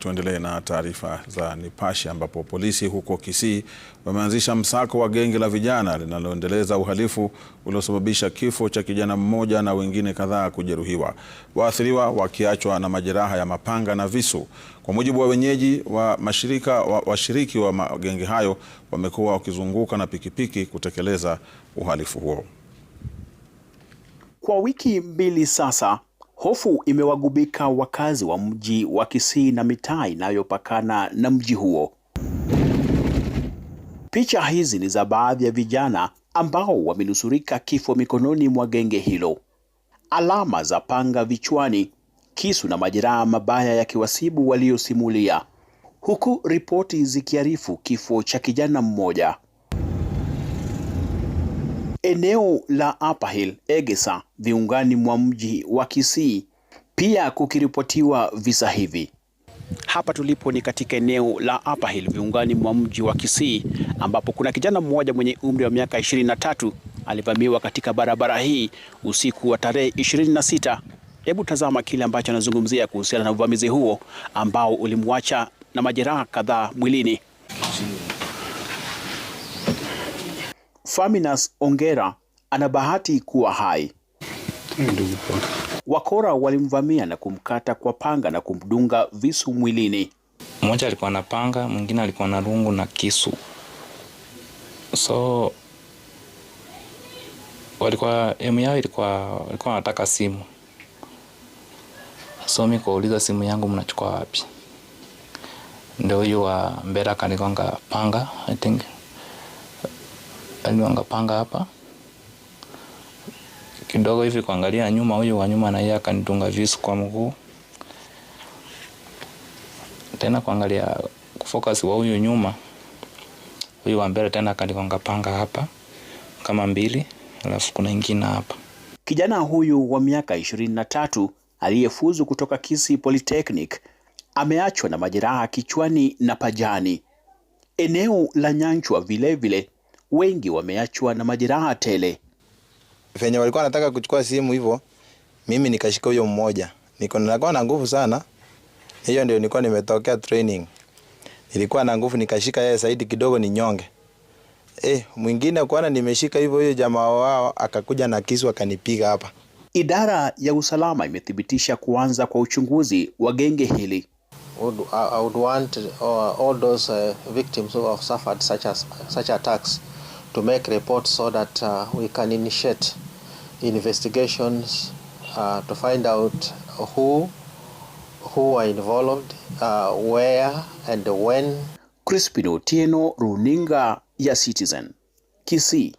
Tuendelee na taarifa za Nipashe ambapo polisi huko Kisii wameanzisha msako wa genge la vijana linaloendeleza uhalifu uliosababisha kifo cha kijana mmoja na wengine kadhaa kujeruhiwa, waathiriwa wakiachwa na majeraha ya mapanga na visu. Kwa mujibu wa wenyeji wa washiriki wa magenge hayo wamekuwa wakizunguka na pikipiki kutekeleza uhalifu huo. Kwa wiki mbili sasa, hofu imewagubika wakazi wa mji wa Kisii na mitaa inayopakana na mji huo. Picha hizi ni za baadhi ya vijana ambao wamenusurika kifo mikononi mwa genge hilo. Alama za panga vichwani, kisu na majeraha mabaya yakiwasibu waliosimulia, huku ripoti zikiarifu kifo cha kijana mmoja. Eneo la Upper Hill, Egesa, viungani mwa mji wa Kisii, pia kukiripotiwa visa hivi. Hapa tulipo ni katika eneo la Upper Hill, viungani mwa mji wa Kisii, ambapo kuna kijana mmoja mwenye umri wa miaka 23 alivamiwa katika barabara hii usiku wa tarehe 26. Hebu tazama kile ambacho anazungumzia kuhusiana na uvamizi huo ambao ulimwacha na majeraha kadhaa mwilini. Faminas Ongera ana bahati kuwa hai. Wakora walimvamia na kumkata kwa panga na kumdunga visu mwilini. Mmoja alikuwa na panga, mwingine alikuwa na rungu na kisu. So walikuwa wanataka simu. So mimi kuuliza simu yangu mnachukua wapi? Ndio huyu wa mbele akanigonga panga, I think. Aligonga panga hapa. Kidogo hivi kuangalia nyuma, huyu wa nyuma na yeye akanitunga visu kwa mguu. Tena kuangalia kufocus wa huyu nyuma, huyu wa mbele tena akanigonga panga hapa kama mbili, alafu kuna ingine hapa. Kijana huyu wa miaka 23 aliyefuzu kutoka Kisii Polytechnic ameachwa na majeraha kichwani na pajani. Eneo la Nyanchwa vile wengi wameachwa na majeraha tele. Venye walikuwa wanataka kuchukua simu hivyo, mimi nikashika huyo mmoja. Nilikuwa na nguvu sana. Hiyo ndio nilikuwa nimetokea training. Nilikuwa na nguvu, nikashika yeye zaidi kidogo ni nyonge. Mwingine kuona nimeshika hivyo, huyo jamaa wao akakuja na kisu akanipiga hapa. Idara ya usalama imethibitisha kuanza kwa uchunguzi wa genge hili. I would want all those victims who have suffered such attacks to make reports so that we can initiate investigations to find out who are involved, where and when. Crispino Otieno, runinga ya Citizen, Kisii.